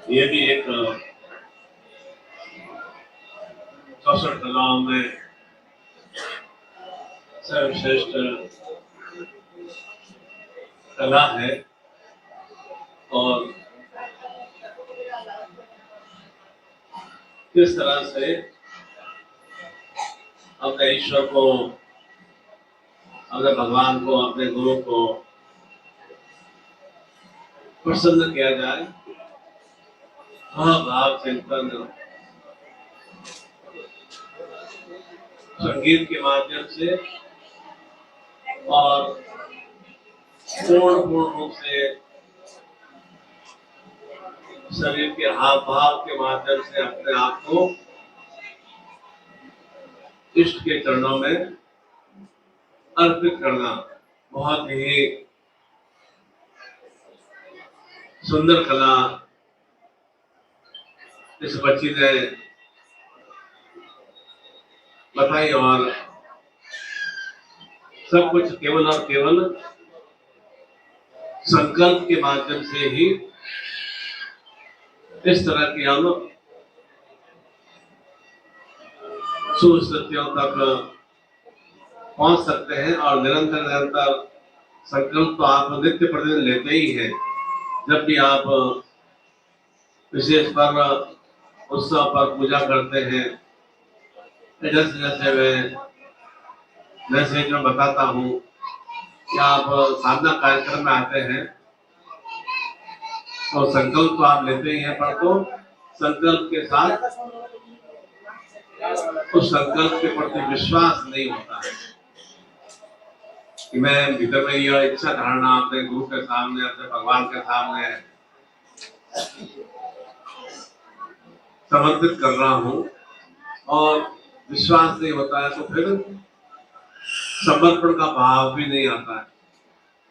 ये भी एक कौशल कलाओं में सर्वश्रेष्ठ कला है और किस तरह से अपने ईश्वर को, अपने भगवान को, अपने गुरु को प्रसन्न किया जाए, वह भाव चिंतन संगीत के माध्यम से और पूर्ण रूप से शरीर के हाव भाव के माध्यम से अपने आप को इष्ट के चरणों में अर्पित करना बहुत ही सुंदर कला इस बच्ची ने बताई और सब कुछ केवल और केवल संकल्प के माध्यम से ही इस तरह की हम सुस्थितियों तक पहुंच सकते हैं। और निरंतर निरंतर संकल्प तो आप नित्य प्रतिदिन लेते ही हैं। जब भी आप विशेष पर्व उत्सव पर पूजा करते हैं, जैसे जैसे मैं बताता हूँ कि आप साधना कार्यक्रम में आते हैं तो संकल्प तो आप लेते ही हैं, पर तो संकल्प के साथ उस संकल्प के प्रति विश्वास नहीं होता है कि मैं भीतर में यह इच्छा धारणा अपने गुरु के सामने, अपने भगवान के सामने समर्पित कर रहा हूँ और विश्वास नहीं होता है, तो फिर समर्पण का भाव भी नहीं आता है।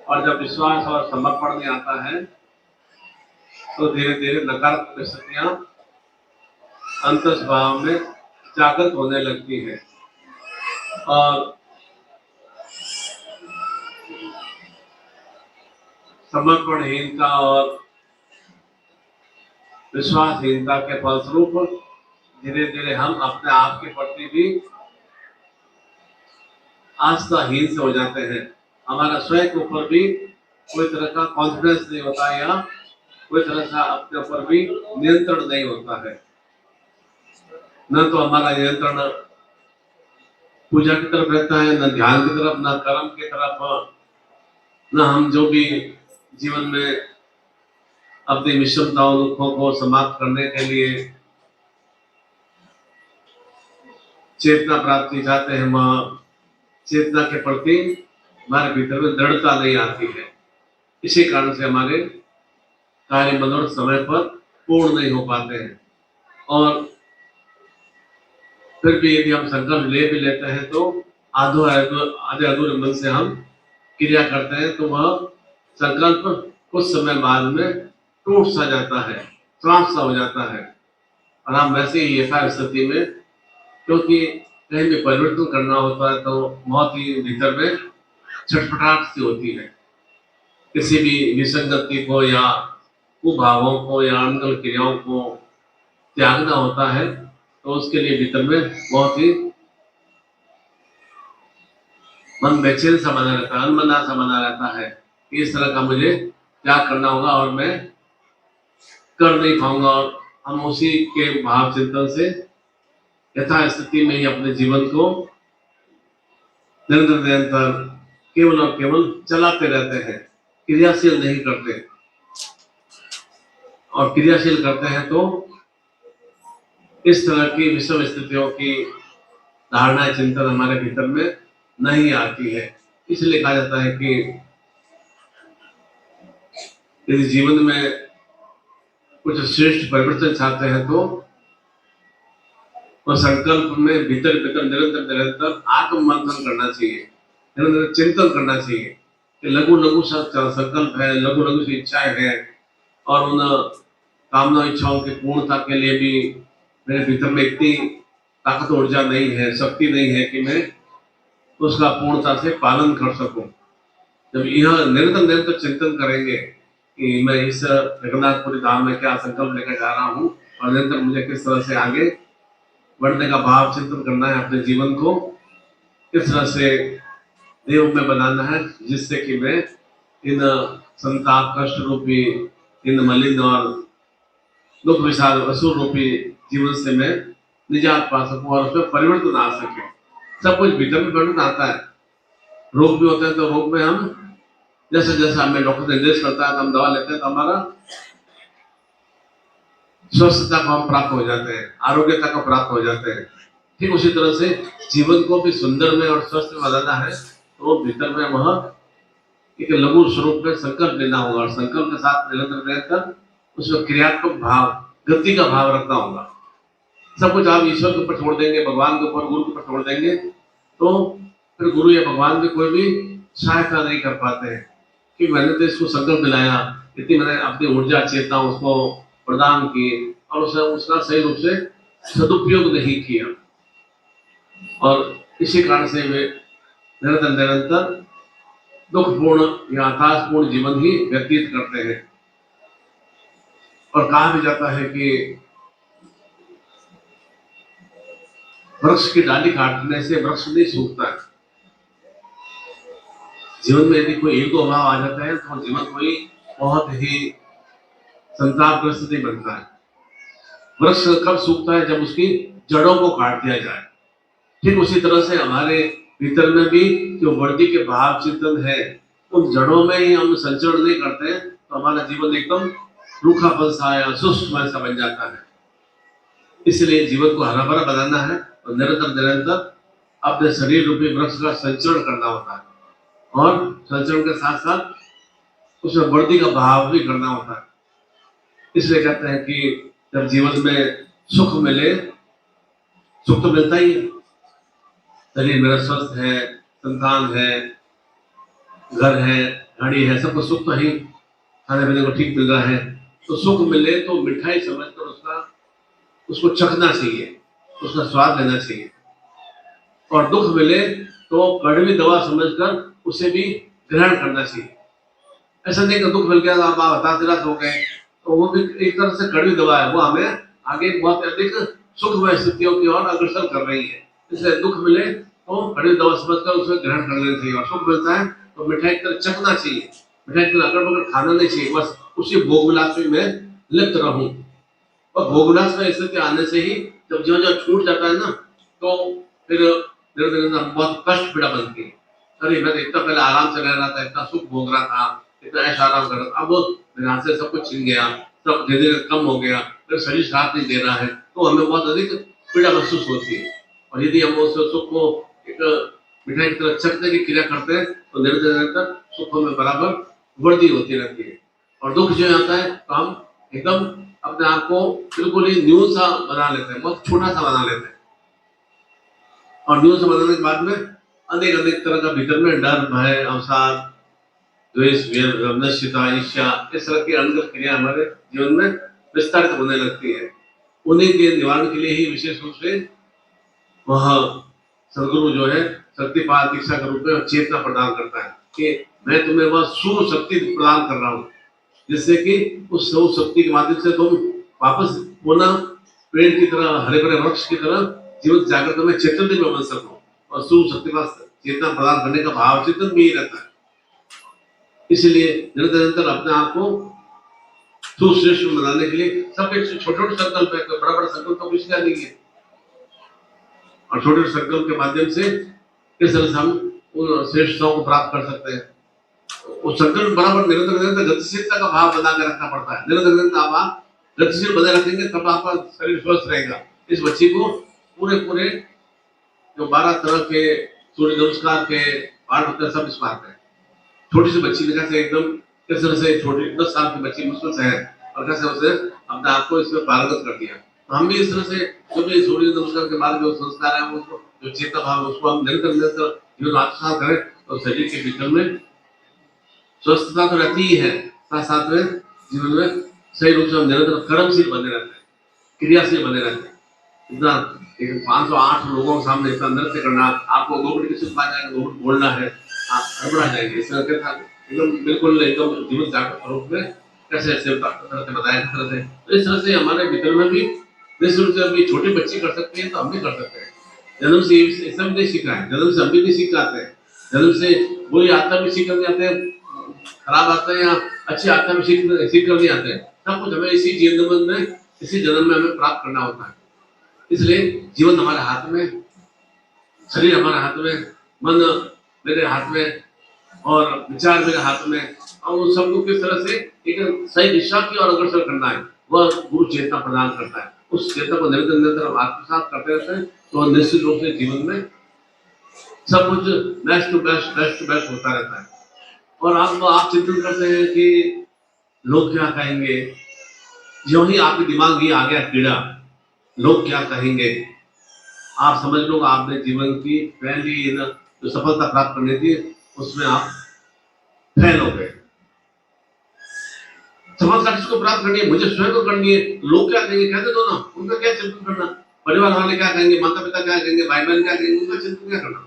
और जब विश्वास और समर्पण नहीं आता है तो धीरे धीरे नकारात्मक स्थितियां अंतस्भाव में जागृत होने लगती है और समर्पणहीनता और विश्वासहीनता के फलस्वरूप धीरे धीरे हम अपने आप के प्रति भी आस्थाहीन से हो जाते हैं। हमारा स्वयं के ऊपर भी कोई तरह का कॉन्फिडेंस नहीं होता है या कोई तरह का अपने ऊपर भी नियंत्रण नहीं होता है। न तो हमारा नियंत्रण पूजा की तरफ रहता है, न ध्यान की तरफ, न कर्म की तरफ, न हम जो भी जीवन में अपनी विषमताओं दुखों को समाप्त करने के लिए चेतना प्राप्ति चाहते हैं, वह चेतना के प्रति हमारे भीतर में दृढ़ता नहीं आती है। इसी कारण से हमारे कार्य मनोरथ समय पर पूर्ण नहीं हो पाते हैं। और फिर भी यदि हम संकल्प ले भी लेते हैं तो आधे अधूरे मन से हम क्रिया करते हैं तो वह संकल्प कुछ समय बाद में टूट सा जाता है, समाप्त सा हो जाता है और हम वैसे ही यथा स्थिति में, क्योंकि कहीं भी परिवर्तन करना होता है तो बहुत ही भीतर में छटपटाहट सी होती है। किसी भी विसंगति को या कुभावों को या अनगल क्रियाओं को त्यागना होता है तो उसके लिए भीतर में बहुत ही मन बेचैन सा बना रहता है, अनमना सा बना रहता है। इस तरह का मुझे त्याग करना होगा और मैं कर नहीं पाऊंगा और हम उसी के भाव चिंतन से यथा स्थिति में ही अपने जीवन को निरंतर निरंतर केवल और केवल चलाते रहते हैं, क्रियाशील नहीं करते। और क्रियाशील करते हैं तो इस तरह की विषम स्थितियों की धारणा चिंतन हमारे भीतर में नहीं आती है। इसलिए कहा जाता है कि यदि जीवन में कुछ श्रेष्ठ परिवर्तन चाहते हैं तो और संकल्प में भीतर भीतर निरंतर निरंतर आत्म मंथन करना चाहिए, निरंतर चिंतन करना चाहिए कि लघु लघु संकल्प है, लघु लघु सी इच्छाएं हैं, और उन कामना इच्छाओं की पूर्णता के लिए भी मेरे भीतर में इतनी ताकत ऊर्जा नहीं है, शक्ति नहीं है कि मैं उसका पूर्णता से पालन कर सकूं। जब यह निरंतर निरंतर चिंतन करेंगे कि मैं इस जगन्नाथपुरी धाम में क्या संकल्प लेकर जा रहा हूँ और निरंतर मुझे किस तरह से आगे बढ़ने का भाव चिंतन करना है, अपने जीवन को किस तरह से देव में बनाना है, जिससे कि मैं इन संताप कष्ट रूपी, इन मलिन और दुख विषाद असुर रूपी जीवन से मैं निजात पा सकूं और उसमें परिवर्तन आ सके। सब कुछ भीतर में परिवर्तन आता है। रोग भी होते हैं तो रोग में हम जैसे जैसे हमें डॉक्टर निर्देश करता है तो हम दवा लेते हैं तो हमारा स्वस्थता को हम प्राप्त हो जाते हैं, आरोग्यता को प्राप्त हो जाते हैं। ठीक उसी तरह से जीवन को भी सुंदर में और स्वस्थ में बनाना है तो भीतर में वह एक लघु स्वरूप में संकल्प लेना होगा, और संकल्प के साथ निरंतर निरंतर उसमें क्रियात्मक भाव, गति का भाव रखना होगा। सब कुछ आप ईश्वर के ऊपर छोड़ देंगे, भगवान के ऊपर, गुरु के ऊपर छोड़ देंगे तो फिर गुरु या भगवान भी कोई भी सहायता नहीं कर पाते हैं कि मैंने तो इसको संकल्प दिलाया, इतनी मैंने अपनी ऊर्जा चेतना उसको प्रदान की और उसे उसका सही रूप से सदुपयोग नहीं किया, और इसी कारण से वे निरंतर निरंतर दुखपूर्ण या हताशपूर्ण जीवन ही व्यतीत करते हैं। और कहा भी जाता है कि वृक्ष की डाली काटने से वृक्ष नहीं सूखता है। जीवन में यदि कोई ईगो भाव आ जाता है तो जीवन कोई बहुत ही संतापग्रस्त नहीं बनता है। वृक्ष कब सूखता है? जब उसकी जड़ों को काट दिया जाए। ठीक उसी तरह से हमारे भीतर में भी जो वर्दी के भाव चिंतन है, उन जड़ों में ही हम संचरण नहीं करते हैं तो हमारा जीवन एकदम रूखापन सा या सुस्त सा बन जाता है। इसलिए जीवन को हरा भरा बनाना है और निरंतर निरंतर अपने शरीर रूपी वृक्ष का संचरण करना होता है, और संचरण के साथ साथ उसमें वृद्धि का भाव भी करना होता है। इसलिए कहते हैं कि जब जीवन में सुख मिले, सुख तो मिलता ही है, शरीर मेरा स्वस्थ है, संतान है, घर है, गाड़ी है, सब कुछ सुख तो ही, खाने पीने को ठीक मिल रहा है, तो सुख मिले तो मिठाई समझकर उसको चखना चाहिए, उसका स्वाद लेना चाहिए। और दुख मिले तो कड़वी दवा समझकर उसे भी ग्रहण करना चाहिए। ऐसा नहीं कि दुख मिल गया आप हताश निराश हो गए, तो वो भी एक तरह से कड़वी दवा है, वो हमें आगे बहुत अधिक सुखमय स्थितियों की ओर अग्रसर कर रही है। इसलिए दुख मिले तो कड़वी दवा समझकर उसे ग्रहण कर लेना चाहिए, और सुख मिलता है तो मिठाई की तरह चखना चाहिए, मिठाई की तरह अगर बगर खाना नहीं चाहिए, बस उसी भोग विलास में लिप्त रहूं। और भोग विलास में स्थिति आने से ही जब जो छूट जाता है ना, तो फिर बहुत कष्ट पीड़ा बनती है। अरे मैं इतना पहले आराम से रह रहा था, इतना सुख भोग रहा था, इतना ऐसा आराम कर रहा था, अब मेरे हाथ से सब कुछ छिन गया, सब धीरे धीरे कम हो गया, फिर शरीर साथ नहीं दे रहा है, तो हमें बहुत अधिक पीड़ा महसूस होती है। और यदि हम उस सुख को एक मिठाई की तरह चखने की क्रिया करते हैं तो निरंतर निरंतर सुखों में बराबर वृद्धि होती रहती है। और दुख जो आता है तो हम एकदम अपने आप को बिल्कुल ही न्यून सा बना लेते हैं, बहुत छोटा सा बना लेते हैं, और न्यून सा बनाने के बाद में अनेक अनेक तरह का भीतर में डर, भय, अवसाद, द्वेष, नश्यता, ईर्ष्या, इस तरह की अंतर्गत क्रिया हमारे जीवन में विस्तारित होने लगती है। उन्हीं के निवारण के लिए ही विशेष रूप से वह सदगुरु जो है शक्तिपाल दीक्षा के रूप में चेतना प्रदान करता है कि मैं तुम्हें वह शुभ शक्ति प्रदान कर रहा हूँ, जिससे कि उस शुभ शक्ति के माध्यम से तुम वापस पुनः पेड़ की तरह, हरे भरे वृक्ष की तरह जीवन जागृत में चैतन्य में बन सको, और शुभ शक्ति का चेतना प्रदान करने का भाव चिंतन भी रहता है। इसलिए निरंतर निरंतर अपने आप को सुश्रेष्ठ बनाने के लिए सब एक छोटे छोटे संकल्प है, बड़ा बड़ा संकल्प तो कुछ नहीं है, और छोटे छोटे संकल्प के माध्यम से किस तरह से हम उन श्रेष्ठताओं को प्राप्त कर सकते हैं। उस संकल्प बराबर निरंतर निरंतर गतिशीलता का भाव बना के रखना पड़ता है। निरंतर निरंतर आप गतिशील बने रखेंगे तब आपका शरीर स्वस्थ रहेगा। इस बच्ची को पूरे पूरे जो 12 तरह के सूर्य नमस्कार के पाठ होते हैं सब इस बात है। छोटी सी बच्ची ने कैसे एकदम किस तरह से छोटी 10 साल की बच्ची मुश्किल से है, और कैसे उसे अपने आप को इसमें पारंगत कर दिया। तो हम भी इस तरह से जो भी सूर्य नमस्कार के बाद जो संस्कार है उसको, जो चेतना भाव उसको हम निरंतर निरंतर जीवन में आत्मसात करें तो शरीर के भीतर में स्वस्थता तो रहती ही है, साथ साथ में जीवन में सही रूप से हम निरंतर कर्मशील बने रहते हैं, क्रियाशील बने रहते हैं। इतना 508 लोगों के सामने इतना नृत्य करना, आपको 2 मिनट की सिर्फ आ जाएगा, 2 मिनट बोलना है, आप हड़बड़ा जाएंगे। इस तरह के था एकदम बिल्कुल एकदम जीवन जागृत रूप में कैसे ऐसे बताया तरह से, तो इस तरह से हमारे भीतर में भी निश्चित रूप से अभी छोटे बच्चे कर सकते हैं तो हम भी कर सकते हैं। जन्म से ये सब नहीं सीखा है, जन्म से हम भी नहीं सीख जाते हैं, जन्म से वही आता भी सीख कर आते हैं, खराब आते हैं या अच्छे आता भी सीख कर नहीं आते हैं, सब कुछ हमें इसी जन्म में हमें प्राप्त करना होता है। इसलिए जीवन हमारे हाथ में, शरीर हमारे हाथ में, मन मेरे हाथ में और विचार मेरे हाथ में, और उन सबको किस तरह से एक सही दिशा की ओर अग्रसर करना है वह गुरु चेतना प्रदान करता है। उस चेतना को निरंतर निरंतर आत्मसात करते रहते हैं तो निश्चित रूप से जीवन में सब कुछ बेस्ट टू बेस्ट होता रहता है। और आप चिंतन करते हैं कि लोग क्या कहेंगे, जो ही आपके दिमाग में आ गया कीड़ा, लोग क्या कहेंगे, आप समझ लो आपने जीवन की पहली जो सफलता प्राप्त करनी थी उसमें आप फेल हो गए। सफलता किसको प्राप्त करनी है? मुझे स्वयं को करनी है। लोग क्या कहेंगे कहते दो ना, उनका क्या चिंतन करना, परिवार वाले क्या कहेंगे, माता पिता क्या कहेंगे, भाई बहन क्या कहेंगे, उनका चिंतन क्या करना।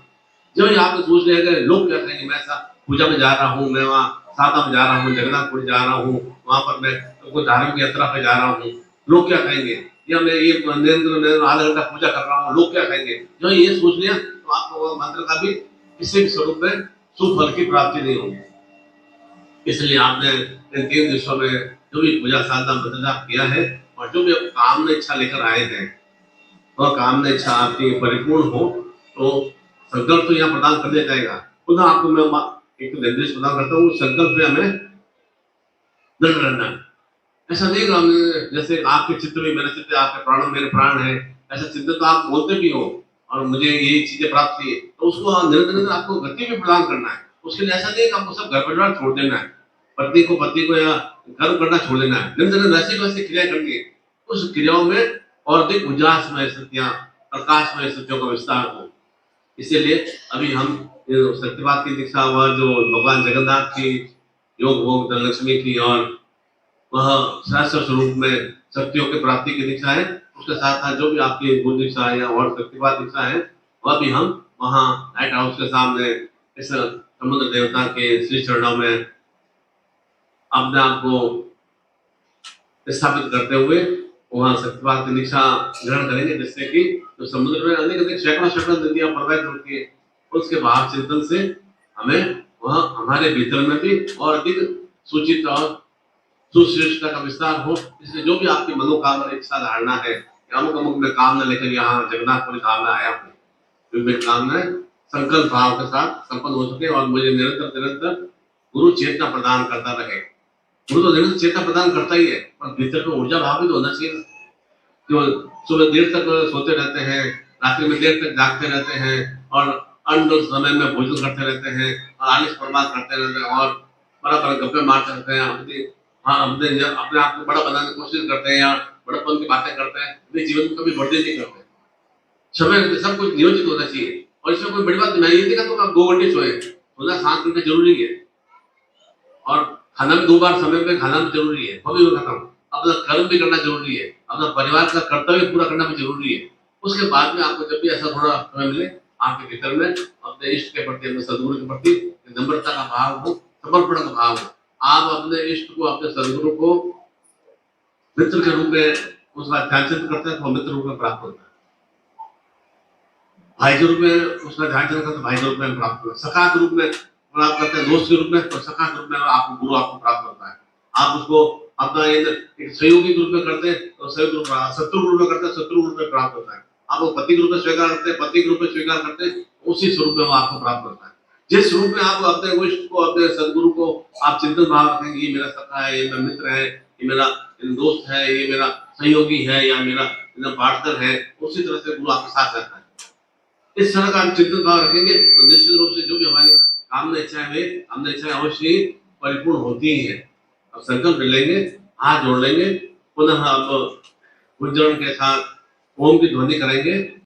जब ही आपने सोच लिया कि लोग क्या कहेंगे, मैं ऐसा पूजा में जा रहा हूँ, मैं वहाँ सादा में जा रहा हूँ, जगन्नाथपुरी जा रहा हूँ, वहां पर मैं कोई धार्मिक यात्रा पे जा रहा हूँ, लोग क्या कहेंगे, या मैं ये निरंतर आधा घंटा पूजा कर रहा हूँ, लोग क्या कहेंगे, जो ये सोच लिया तो आपको मंत्र का भी किसी भी स्वरूप में सुफल की प्राप्ति नहीं होगी। इसलिए आपने इन 3 दिवसों में जो भी पूजा साधना मंत्र जाप किया है और जो भी कामना इच्छा लेकर आए हैं और कामना इच्छा आपकी परिपूर्ण हो तो संकल्प तो यहाँ प्रदान कर दिया जाएगा। पुनः आपको मैं एक निर्देश प्रदान करता हूँ, संकल्प में हमें दृढ़ रहना है। ऐसा नहीं जैसे आपके चित्त में मेरा चित्त, आपके प्राण में मेरे प्राण है, ऐसा चिंतन तो आप बोलते भी हो और मुझे ये चीजें प्राप्त हुई है तो उसको निरंतर आपको गति भी प्रदान करना है। उसके लिए ऐसा नहीं है कि आपको सब घर परिवार छोड़ देना है, पत्नी को या कर्म करना छोड़ देना है, निरंतर वैसी वैसी क्रिया करनी है। उस क्रियाओं में और अधिक उजासमय सत्या, प्रकाशमय सत्यों का विस्तार हो। इसीलिए अभी हम सत्यवाद की दीक्षा हुआ जो भगवान जगन्नाथ की योग भोग धनलक्ष्मी की और वह शास्त्र स्वरूप में शक्तियों की प्राप्ति की दीक्षा है, उसके साथ साथ जो भी आपकी गुरु दीक्षा है और शक्तिवाद दीक्षा है वह भी हम वहाँ लाइट हाउस के सामने इस समुद्र देवता के श्री चरणों में अपने आप को स्थापित करते हुए वहाँ सत्यवाद की दीक्षा ग्रहण करेंगे, जिससे कि जो समुद्र में अनेक सैकड़ों नदियां प्रवाहित होती है उसके भाव चिंतन से हमें वह हमारे भीतर में भी और अधिक सूचित और सुश्रेष्ठता का विस्तार हो। इसलिए जो भी आपकी मनोकामना इच्छा धारणा है, अमुक अमुक में कामना लेकर यहाँ जगन्नाथपुरी कामना आया हूँ, मेरी कामना संकल्प भाव के साथ संपन्न हो सके और मुझे निरंतर गुरु चेतना प्रदान करता रहे। गुरु तो निरंतर चेतना प्रदान करता ही है, पर भीतर में ऊर्जा भाव भी तो होना चाहिए। जो सुबह देर तक सोते रहते हैं, रात्रि में देर तक जागते रहते हैं और अन्न समय में भोजन करते रहते हैं और आलिस प्रमाद करते रहते हैं और बड़ा गप्पे मारते रहते हैं, अपने आप को बड़ा बनाने की कोशिश करते हैं या बड़प्पन की बातें करते हैं, अपने जीवन में कभी बढ़ते नहीं करते। समय सब कुछ नियोजित होना चाहिए और इसमें कोई बड़ी बात नहीं। ये देखा तो आप 2 घंटे सोए, सोना 7 घंटे जरूरी है और खाना भी 2 बार समय पे खाना भी जरूरी है, वो भी खत्म। अपना कर्म भी करना जरूरी है, अपना परिवार का कर्तव्य पूरा करना भी जरूरी है। उसके बाद में आपको जब भी ऐसा थोड़ा समय मिले आपके भीतर में अपने इष्ट के प्रति, अपने सदगुरु के प्रति नम्रता का भाव हो, समर्पण का भाव हो। आप अपने इष्ट को, अपने सदगुरु को मित्र के रूप में उसका ध्यान चिंतन करते हैं तो मित्र रूप में प्राप्त होता है, भाई के रूप में उसका ध्यान चिंतन करते भाई के रूप में प्राप्त होता है, सखा के रूप में प्राप्त करते हैं, दोस्त के रूप में तो सखा के रूप में आपको गुरु आपको प्राप्त होता है। आप उसको अपना एक सहयोगी रूप में करते हैं तो सहयोग रूप, शत्रु रूप में करते हैं शत्रु रूप में प्राप्त होता है। आप वो पति के रूप में स्वीकार करते हैं, पति के रूप में स्वीकार करते हैं, उसी स्वरूप में वो आपको प्राप्त होता है। जिस रूप में आप अपने इष्ट को, अपने सदगुरु को आप चिंतन भाव रखेंगे, ये मेरा सखा है, ये मेरा मित्र है, ये मेरा दोस्त है, ये मेरा सहयोगी है या मेरा पार्टनर है, उसी तरह से गुरु आपके साथ रहता है। इस तरह का आप चिंतन भाव रखेंगे तो निश्चित रूप से जो भी हमारी कामना इच्छाएं वे हमने इच्छाएं अवश्य ही परिपूर्ण होती ही है। अब संकल्प लेंगे, हाथ जोड़ लेंगे, पुनः अब उच्चारण के साथ ओम की ध्वनि करेंगे।